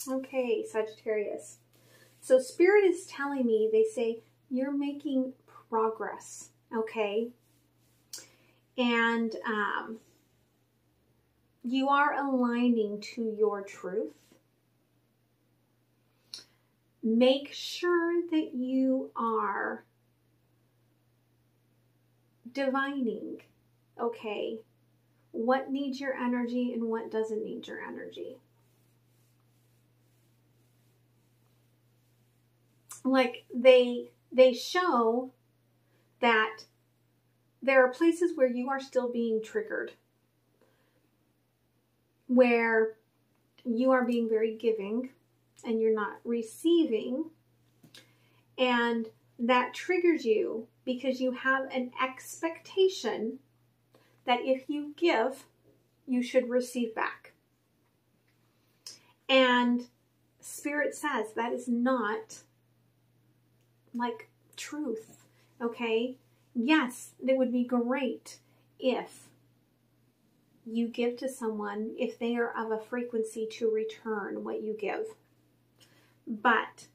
Okay, Sagittarius. So Spirit is telling me, they say, you're making progress, okay? And you are aligning to your truth. Make sure that you are divining, okay, what needs your energy and what doesn't need your energy. Like they show that there are places where you are still being triggered, where you are being very giving and you're not receiving, and that triggers you because you have an expectation that if you give, you should receive back. And Spirit says that is not like truth, okay? Yes, it would be great if you give to someone, if they are of a frequency to return what you give. But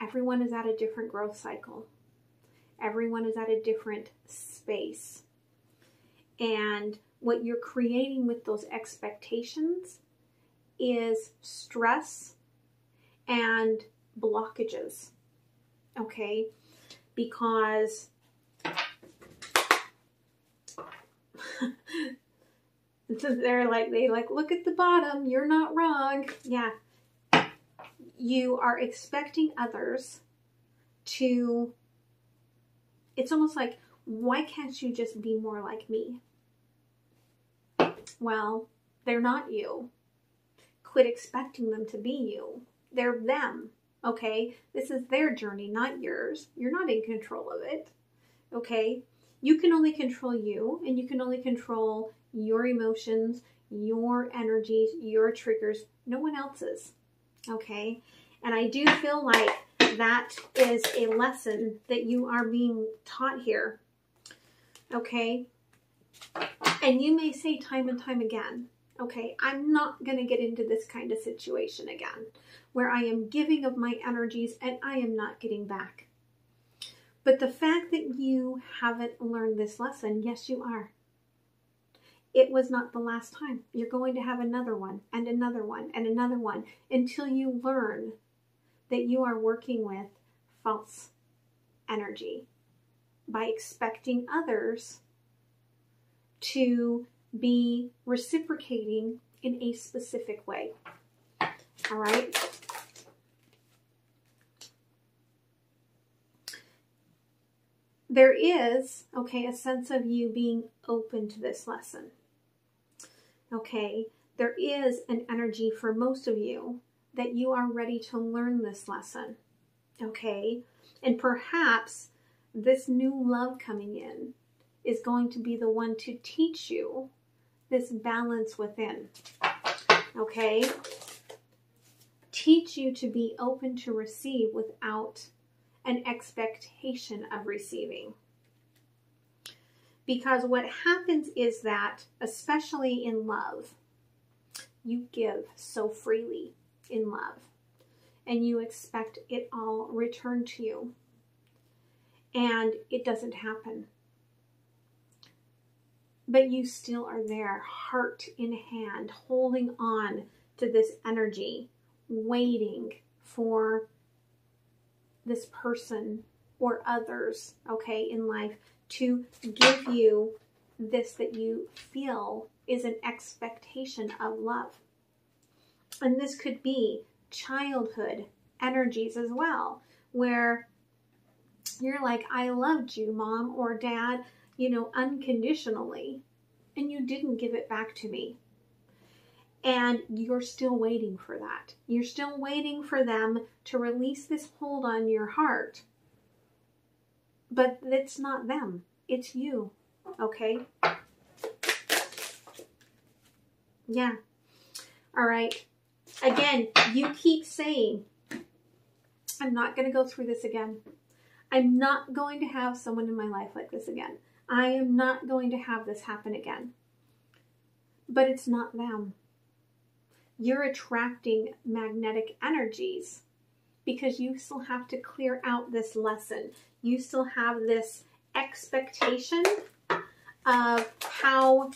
everyone is at a different growth cycle. Everyone is at a different space. And what you're creating with those expectations is stress and blockages. Okay? Because they look at the bottom, you're not wrong. Yeah. You are expecting others to, it's almost like, why can't you just be more like me? Well, they're not you. Quit expecting them to be you. They're them. Okay? This is their journey, not yours. You're not in control of it. Okay? You can only control you, and you can only control your emotions, your energies, your triggers, no one else's. Okay? And I do feel like that is a lesson that you are being taught here. Okay? And you may say time and time again, okay, I'm not going to get into this kind of situation again, where I am giving of my energies and I am not getting back. But the fact that you haven't learned this lesson, yes, you are. It was not the last time. You're going to have another one and another one and another one until you learn that you are working with false energy by expecting others to be reciprocating in a specific way. All right? There is, okay, a sense of you being open to this lesson. Okay? There is an energy for most of you that you are ready to learn this lesson. Okay? And perhaps this new love coming in is going to be the one to teach you this balance within. Okay? Teach you to be open to receive without an expectation of receiving. Because what happens is that, especially in love, you give so freely in love, and you expect it all returned to you. And it doesn't happen. But you still are there, heart in hand, holding on to this energy, waiting for this person or others, okay, in life to give you this that you feel is an expectation of love. And this could be childhood energies as well, where you're like, I loved you, Mom or Dad, you know, unconditionally, and you didn't give it back to me. And you're still waiting for that. You're still waiting for them to release this hold on your heart. But it's not them. It's you. Okay? Yeah. All right. Again, you keep saying, I'm not going to go through this again. I'm not going to have someone in my life like this again. I am not going to have this happen again. But it's not them. you're attracting magnetic energies because you still have to clear out this lesson. You still have this expectation of how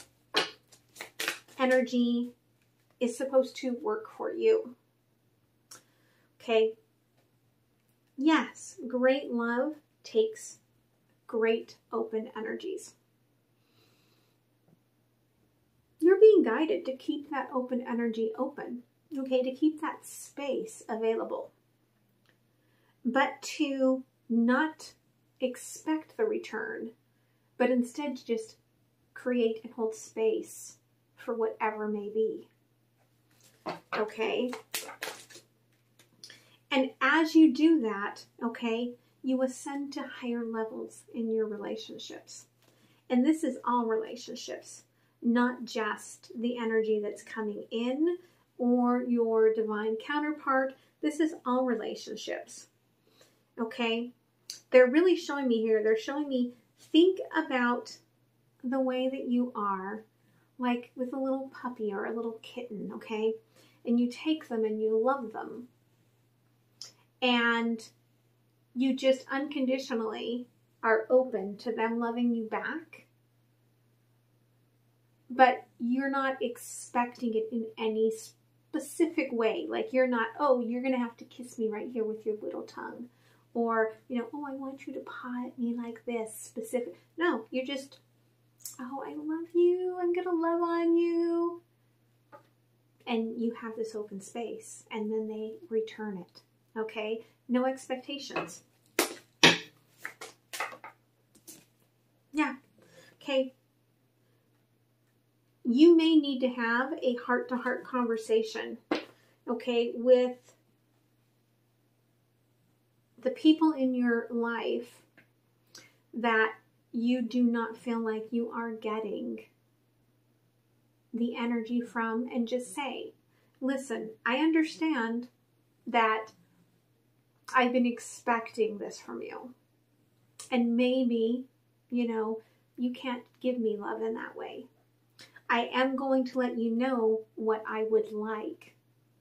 energy is supposed to work for you. Okay. Yes, great love takes great open energies. You're being guided to keep that open energy open, okay, to keep that space available. But to not expect the return, but instead to just create and hold space for whatever may be. Okay? And as you do that, okay, you ascend to higher levels in your relationships. And this is all relationships, not just the energy that's coming in or your divine counterpart. This is all relationships. Okay? They're really showing me here, they're showing me, think about the way that you are, like with a little puppy or a little kitten, okay? And you take them and you love them. And you just unconditionally are open to them loving you back. But you're not expecting it in any specific way. Like you're not, oh, you're going to have to kiss me right here with your little tongue. Or, you know, oh, I want you to paw at me like this specific. No, you're just, oh, I love you. I'm going to love on you. And you have this open space. And then they return it. Okay? No expectations. Yeah. Okay. You may need to have a heart-to-heart conversation, okay, with the people in your life that you do not feel like you are getting the energy from, and just say, listen, I understand that I've been expecting this from you. And maybe, you know, you can't give me love in that way. I am going to let you know what I would like,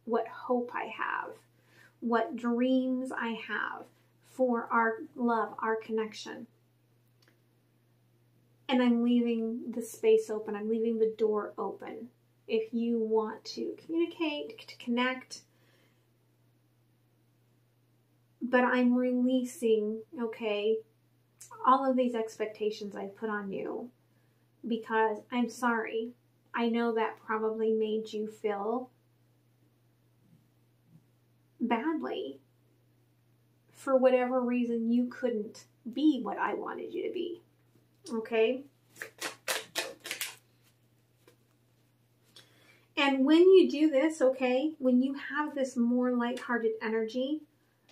what hope I have, what dreams I have for our love, our connection. And I'm leaving the space open. I'm leaving the door open. If you want to communicate, to connect, but I'm releasing, okay, all of these expectations I put on you because I'm sorry. I know that probably made you feel badly for whatever reason you couldn't be what I wanted you to be. Okay? And when you do this, okay, when you have this more lighthearted energy,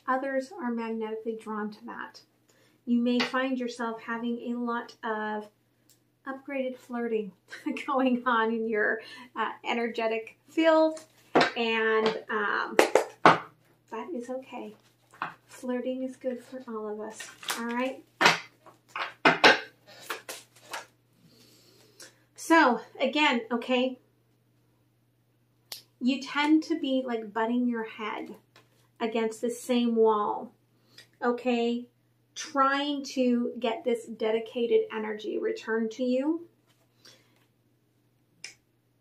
others are magnetically drawn to that. You may find yourself having a lot of upgraded flirting going on in your energetic field, and that is okay. Flirting is good for all of us, all right? So, again, okay, you tend to be like butting your head against the same wall, okay? Trying to get this dedicated energy returned to you.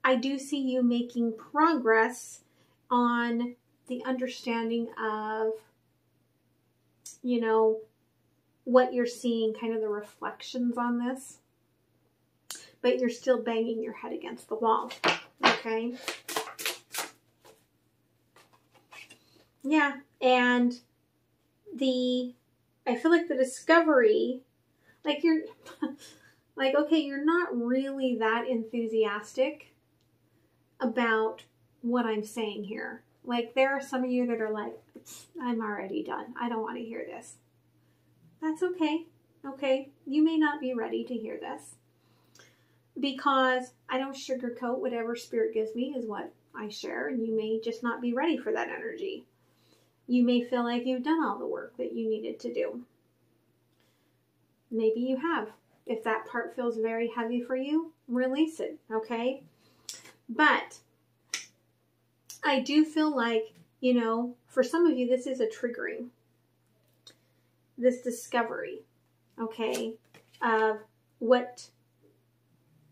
I do see you making progress on the understanding of, you know, what you're seeing, kind of the reflections on this. But you're still banging your head against the wall, okay? Yeah, and I feel like the discovery, like you're, like, okay, you're not really that enthusiastic about what I'm saying here. Like, there are some of you that are like, I'm already done. I don't want to hear this. That's okay. Okay, you may not be ready to hear this because I don't sugarcoat whatever spirit gives me is what I share, and you may just not be ready for that energy. You may feel like you've done all the work that you needed to do. Maybe you have. If that part feels very heavy for you, release it, okay? But I do feel like, you know, for some of you, this is a triggering, this discovery, okay, of what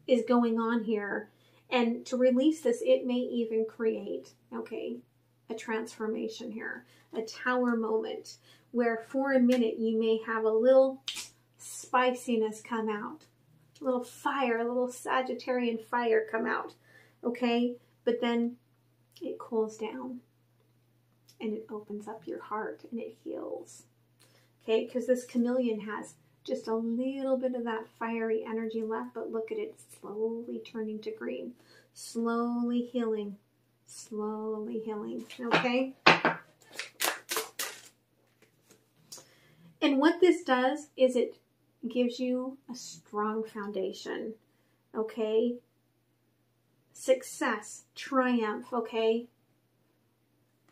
is going on here. And to release this, it may even create, okay, a transformation here, a tower moment where for a minute you may have a little spiciness come out, a little fire, a little Sagittarian fire come out, okay? But then it cools down and it opens up your heart and it heals, okay? Because this chameleon has just a little bit of that fiery energy left, but look at it slowly turning to green, slowly healing, okay? And what this does is it gives you a strong foundation, okay? Success, triumph, okay?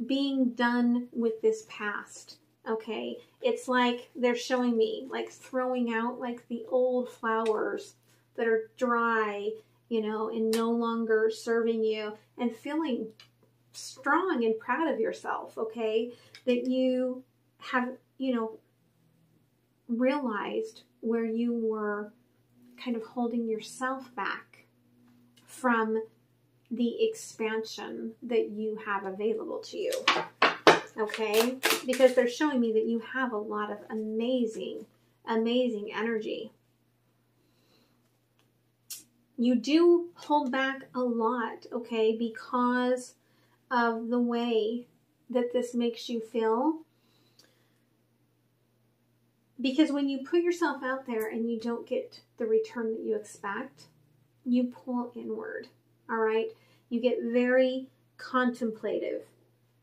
Being done with this past, okay? It's like they're showing me, like throwing out like the old flowers that are dry, you know, and no longer serving you, and feeling strong and proud of yourself, okay? That you have, you know, realized where you were kind of holding yourself back from the expansion that you have available to you, okay? Because they're showing me that you have a lot of amazing, amazing energy. You do hold back a lot, okay, because of the way that this makes you feel. Because when you put yourself out there and you don't get the return that you expect, you pull inward, all right? You get very contemplative,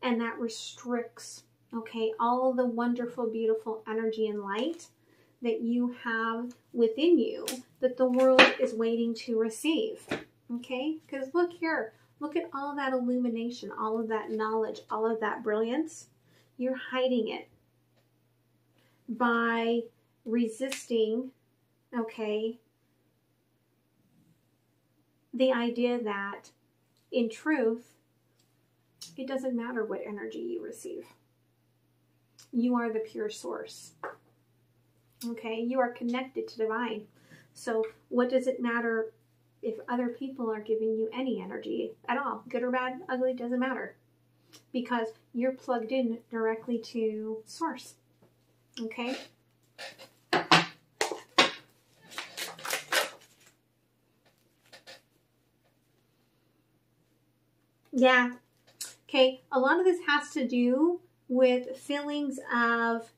and that restricts, okay, all the wonderful, beautiful energy and light that you have within you that the world is waiting to receive, okay? Because look here, look at all that illumination, all of that knowledge, all of that brilliance. You're hiding it by resisting, okay, the idea that in truth, it doesn't matter what energy you receive. You are the pure source. Okay, you are connected to divine. So what does it matter if other people are giving you any energy at all? Good or bad, ugly, doesn't matter. Because you're plugged in directly to source. Okay? Yeah. Okay, a lot of this has to do with feelings of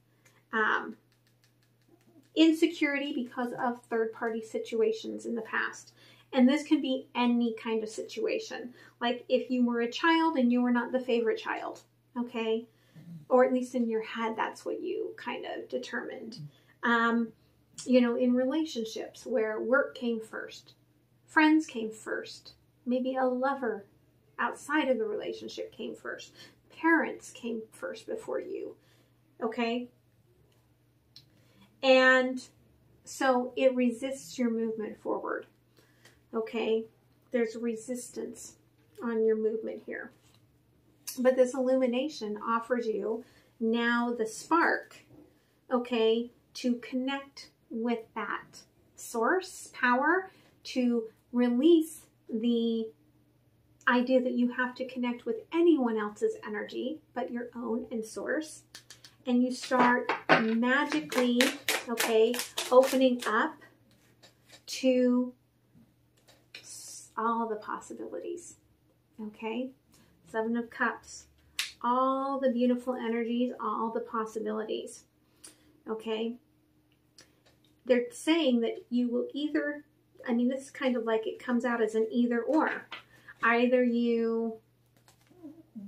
insecurity because of third-party situations in the past. And this can be any kind of situation. Like if you were a child and you were not the favorite child, okay? Or at least in your head, that's what you kind of determined. You know, in relationships where work came first, friends came first, maybe a lover outside of the relationship came first, parents came first before you, okay? And so it resists your movement forward, okay? There's resistance on your movement here. But this illumination offers you now the spark, okay, to connect with that source power, to release the idea that you have to connect with anyone else's energy but your own and source. And you start magically, okay, opening up to all the possibilities, okay? Seven of Cups, all the beautiful energies, all the possibilities, okay? They're saying that you will either, I mean, this is kind of like it comes out as an either or. Either you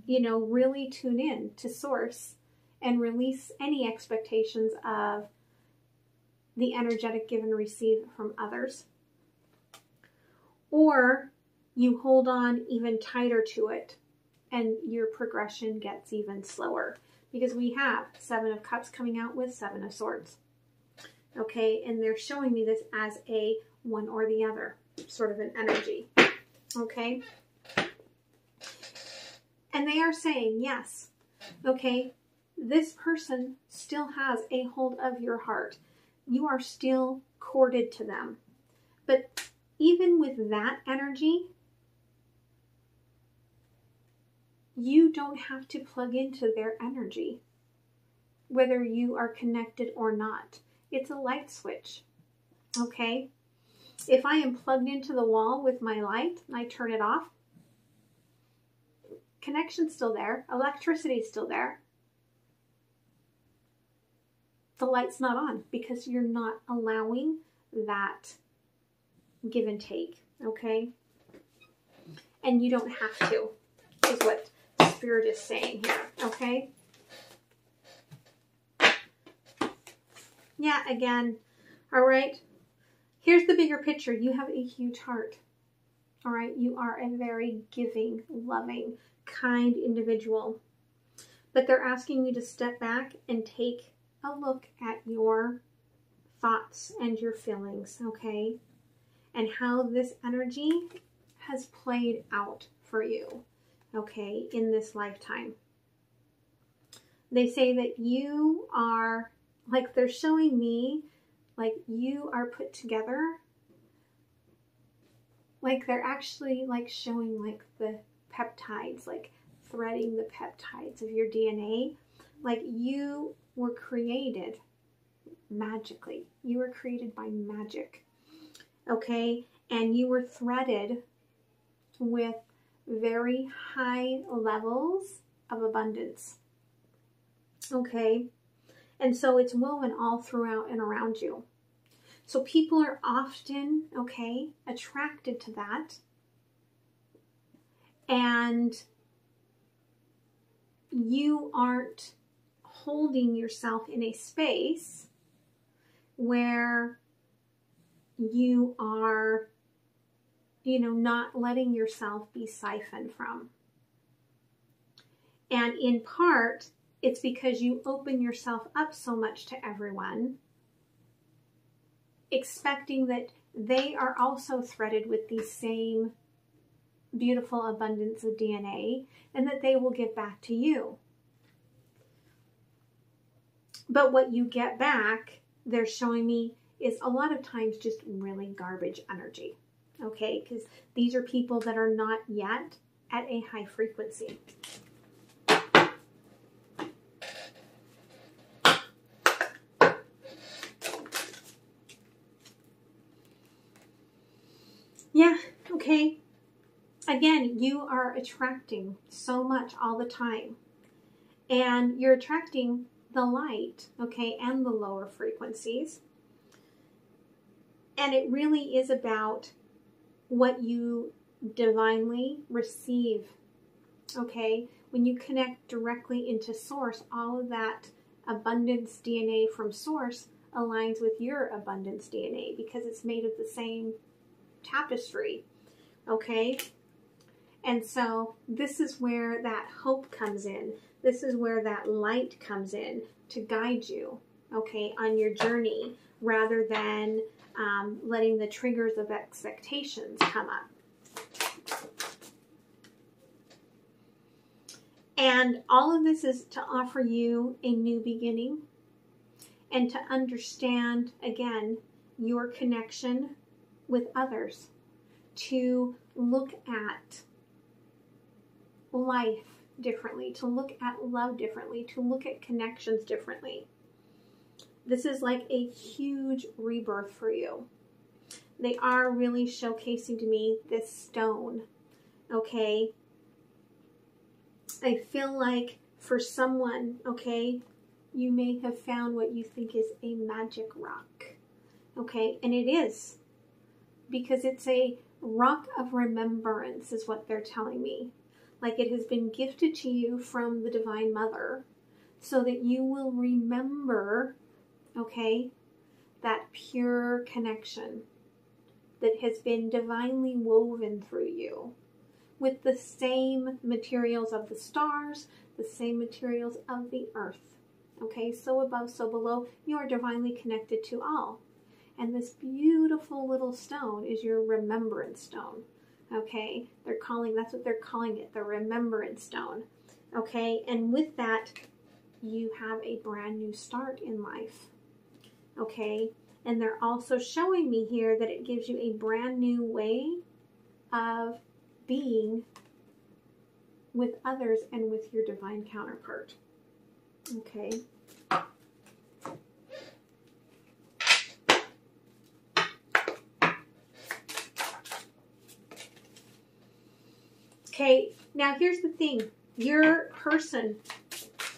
know, really tune in to source and release any expectations of the energetic give and receive from others, or you hold on even tighter to it and your progression gets even slower, because we have Seven of Cups coming out with Seven of Swords. Okay, and they're showing me this as a one or the other sort of an energy. Okay, And they are saying, yes, okay, this person still has a hold of your heart. You are still corded to them. But even with that energy, you don't have to plug into their energy, whether you are connected or not. It's a light switch, okay? If I am plugged into the wall with my light and I turn it off, connection's still there, electricity's still there. The light's not on because you're not allowing that give and take, okay? And you don't have to, is what Spirit is saying here, okay? Yeah, again, all right? Here's the bigger picture. You have a huge heart, all right? You are a very giving, loving, kind individual. But they're asking you to step back and take a look at your thoughts and your feelings, okay? And how this energy has played out for you, okay, in this lifetime. They say that you are, like they're showing me, like you are put together, like they're actually like showing like the peptides, like threading the peptides of your DNA. Like you were created magically. You were created by magic, okay? And you were threaded with very high levels of abundance, okay? And so it's woven all throughout and around you. So people are often, okay, attracted to that. And you aren't holding yourself in a space where you are, you know, not letting yourself be siphoned from. And in part, it's because you open yourself up so much to everyone, expecting that they are also threaded with the same beautiful abundance of DNA and that they will give back to you. But what you get back, they're showing me, is a lot of times just really garbage energy, okay? Because these are people that are not yet at a high frequency. Yeah, okay. Again, you are attracting so much all the time. And you're attracting the light, okay, and the lower frequencies. And it really is about what you divinely receive, okay? When you connect directly into Source, all of that abundance DNA from Source aligns with your abundance DNA because it's made of the same tapestry, okay? And so this is where that hope comes in. This is where that light comes in to guide you, okay, on your journey, rather than letting the triggers of expectations come up. And all of this is to offer you a new beginning and to understand, again, your connection with others, to look at life differently, to look at love differently, to look at connections differently. This is like a huge rebirth for you. They are really showcasing to me this stone, okay? I feel like for someone, okay, you may have found what you think is a magic rock, okay? And it is, because it's a rock of remembrance is what they're telling me. Like it has been gifted to you from the Divine Mother so that you will remember, okay, that pure connection that has been divinely woven through you with the same materials of the stars, the same materials of the earth, okay? So above, so below, you are divinely connected to all. And this beautiful little stone is your remembrance stone, Okay, that's what they're calling it, the remembrance stone. Okay, and with that, you have a brand new start in life. Okay, and they're also showing me here that it gives you a brand new way of being with others and with your divine counterpart. Okay. Okay, now here's the thing. Your person,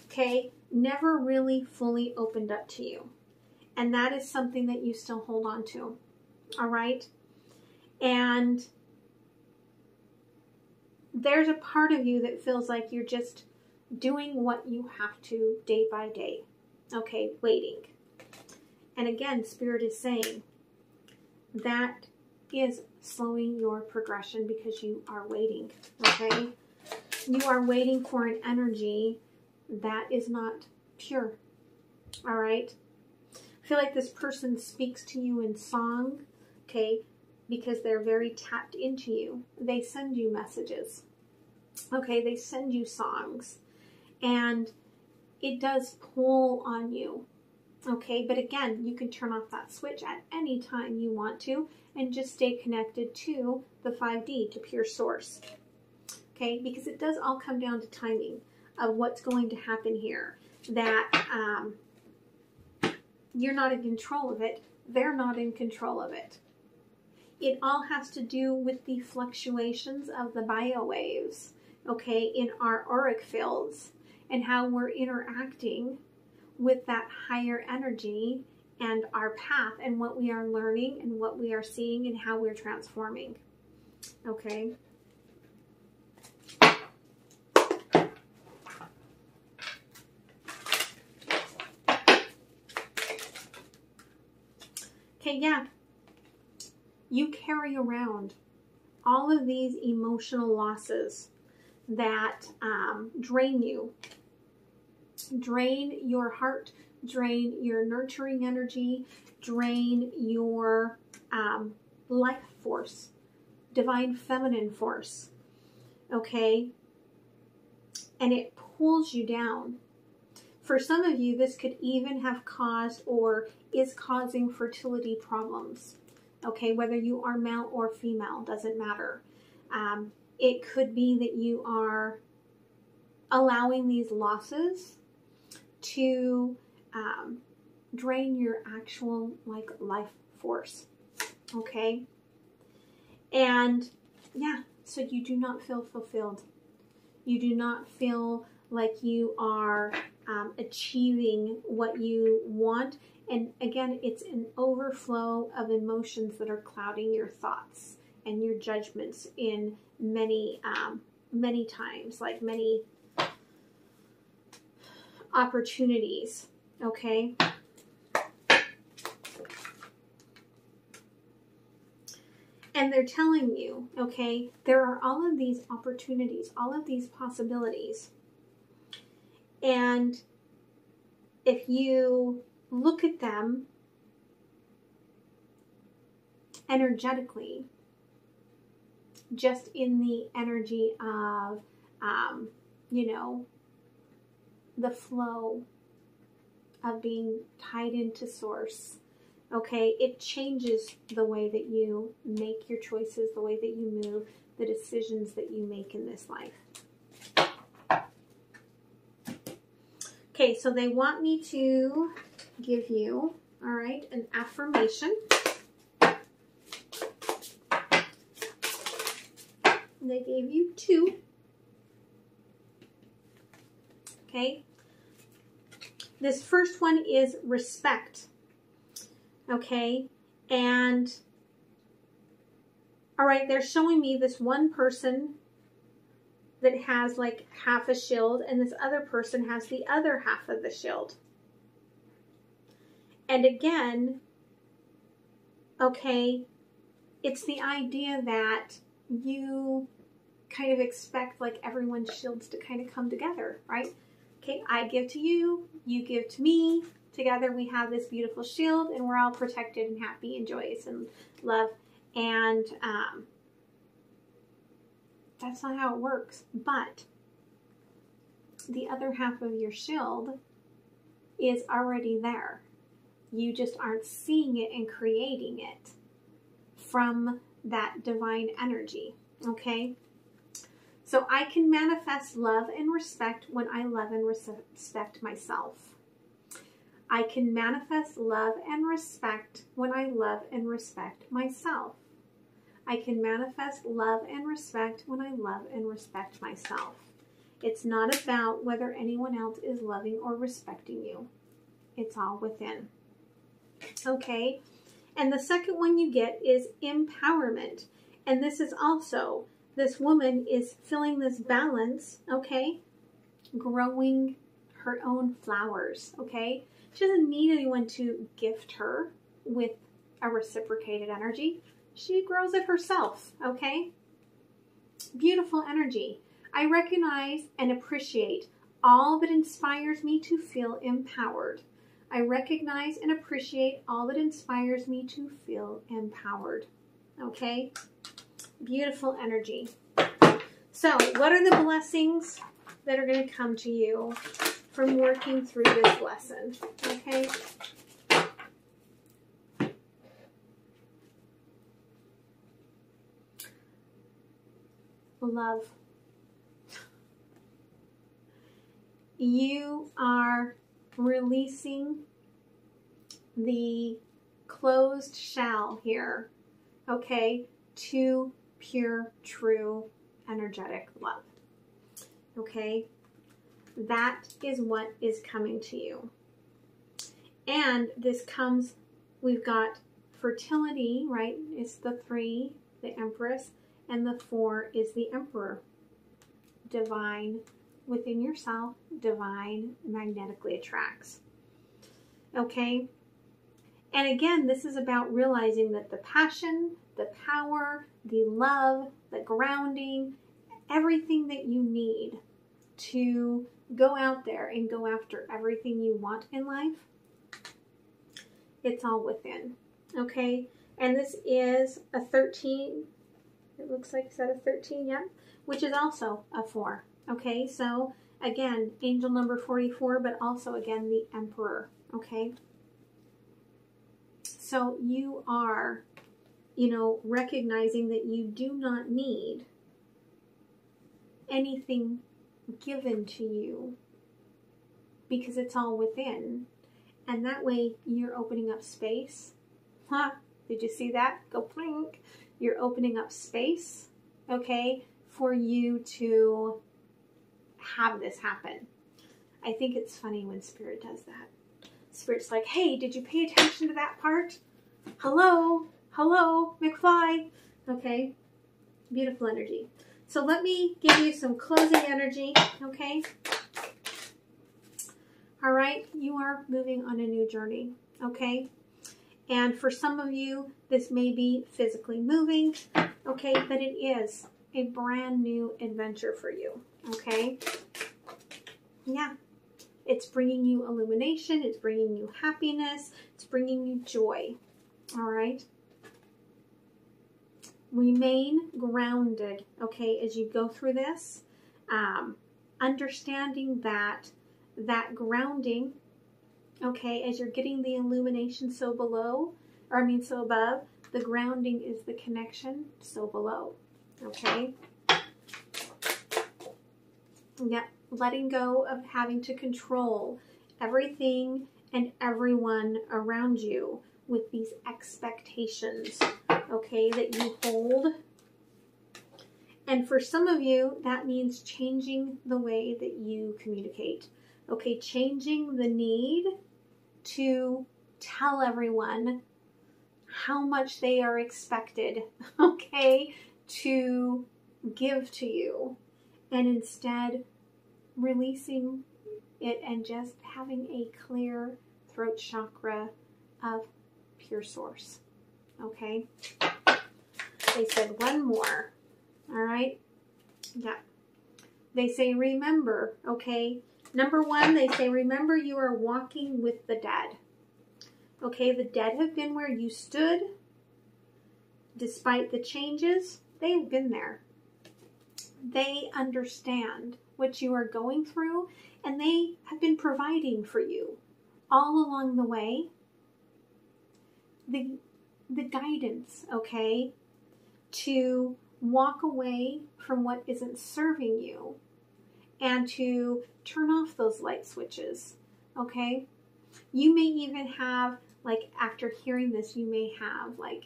okay, never really fully opened up to you. And that is something that you still hold on to. All right? And there's a part of you that feels like you're just doing what you have to day by day. Okay, waiting. And again, Spirit is saying that is slowing your progression because you are waiting, okay? You are waiting for an energy that is not pure, all right? I feel like this person speaks to you in song, okay, because they're very tapped into you. They send you messages, okay? They send you songs, and it does pull on you, okay? But again, you can turn off that switch at any time you want to and just stay connected to the 5D, to pure source, okay? Because it does all come down to timing of what's going to happen here. That you're not in control of it. They're not in control of it. It all has to do with the fluctuations of the biowaves, okay, in our auric fields and how we're interacting with that higher energy and our path and what we are learning and what we are seeing and how we're transforming. Okay. Okay, yeah. You carry around all of these emotional losses that drain you, drain your heart, drain your nurturing energy, drain your life force, divine feminine force, okay? And it pulls you down. For some of you, this could even have caused or is causing fertility problems, okay? Whether you are male or female, doesn't matter. It could be that you are allowing these losses to drain your actual life force, okay? And yeah, so you do not feel fulfilled. You do not feel like you are achieving what you want. And again, it's an overflow of emotions that are clouding your thoughts and your judgments in many times, like many opportunities, okay? And they're telling you, okay, there are all of these opportunities, all of these possibilities. And if you look at them energetically, just in the energy of, you know, the flow of being tied into source, okay, it changes the way that you make your choices, the way that you move, the decisions that you make in this life. Okay, so they want me to give you, all right, an affirmation. They gave you 2. Okay. This first one is respect. Okay. And, all right, they're showing me this one person that has like half a shield, and this other person has the other half of the shield. And again, okay, it's the idea that you kind of expect like everyone's shields to kind of come together, right? Okay, I give to you, you give to me. Together we have this beautiful shield, and we're all protected and happy and joyous and love. And That's not how it works. But the other half of your shield is already there. You just aren't seeing it and creating it from that divine energy, okay? So I can manifest love and respect when I love and respect myself. I can manifest love and respect when I love and respect myself. I can manifest love and respect when I love and respect myself. It's not about whether anyone else is loving or respecting you. It's all within. Okay? And the second one you get is empowerment. And this is also, this woman is feeling this balance, okay? Growing her own flowers, okay? She doesn't need anyone to gift her with a reciprocated energy. She grows it herself, okay? Beautiful energy. I recognize and appreciate all that inspires me to feel empowered. I recognize and appreciate all that inspires me to feel empowered. Okay? Beautiful energy. So, what are the blessings that are going to come to you from working through this lesson? Okay? Love. You are releasing the closed shell here, okay, to pure, true, energetic love. Okay? That is what is coming to you. And this comes, we've got fertility, right? It's the 3, the Empress, and the 4 is the Emperor. Divine within yourself, divine magnetically attracts. Okay? And again, this is about realizing that the passion, the power, the love, the grounding, everything that you need to go out there and go after everything you want in life, it's all within. Okay? And this is a 13. It looks like, is that a 13? Yeah. Which is also a 4. Okay? So, again, angel number 44, but also, again, the Emperor. Okay? So, you are, recognizing that you do not need anything given to you because it's all within. And that way, you're opening up space. Huh? Did you see that? Go plink. You're opening up space, okay, for you to have this happen. I think it's funny when Spirit does that. Spirit's like, hey, did you pay attention to that part? Hello, McFly. Okay, beautiful energy. So let me give you some closing energy, okay? All right, you are moving on a new journey, okay? And for some of you, this may be physically moving, okay? But it is a brand new adventure for you, okay? Yeah. It's bringing you illumination. It's bringing you happiness. It's bringing you joy, all right? Remain grounded, okay, as you go through this. Understanding that grounding, okay, as you're getting the illumination so above, the grounding is the connection so below, okay? Yeah, letting go of having to control everything and everyone around you with these expectations, okay, that you hold. And for some of you, that means changing the way that you communicate, okay, changing the need to tell everyone how much they are expected, okay, to give to you, and instead releasing it and just having a clear throat chakra of pure source, okay? They said one more, all right? Yeah. They say remember, okay? Number 1, they say, remember you are walking with the dead. Okay, the dead have been where you stood. Despite the changes, they have been there. They understand what you are going through, and they have been providing for you all along the way. The guidance, okay, to walk away from what isn't serving you and to turn off those light switches, okay? You may even have, like, after hearing this, you may have, like,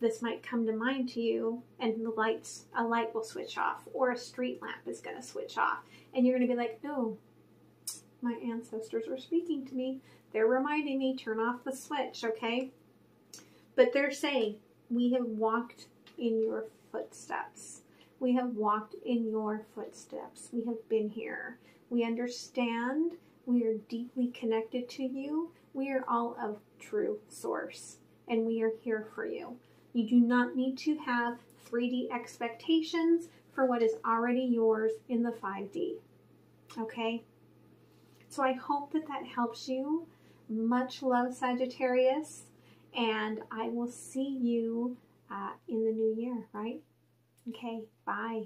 this might come to mind to you, and a light will switch off, or a street lamp is going to switch off, and you're going to be like, oh, my ancestors are speaking to me. They're reminding me, turn off the switch, okay? But they're saying, we have walked in your footsteps. We have walked in your footsteps. We have been here. We understand. We are deeply connected to you. We are all of true source, and we are here for you. You do not need to have 3D expectations for what is already yours in the 5D. Okay? So I hope that that helps you. Much love, Sagittarius. And I will see you in the new year, right? Okay, bye.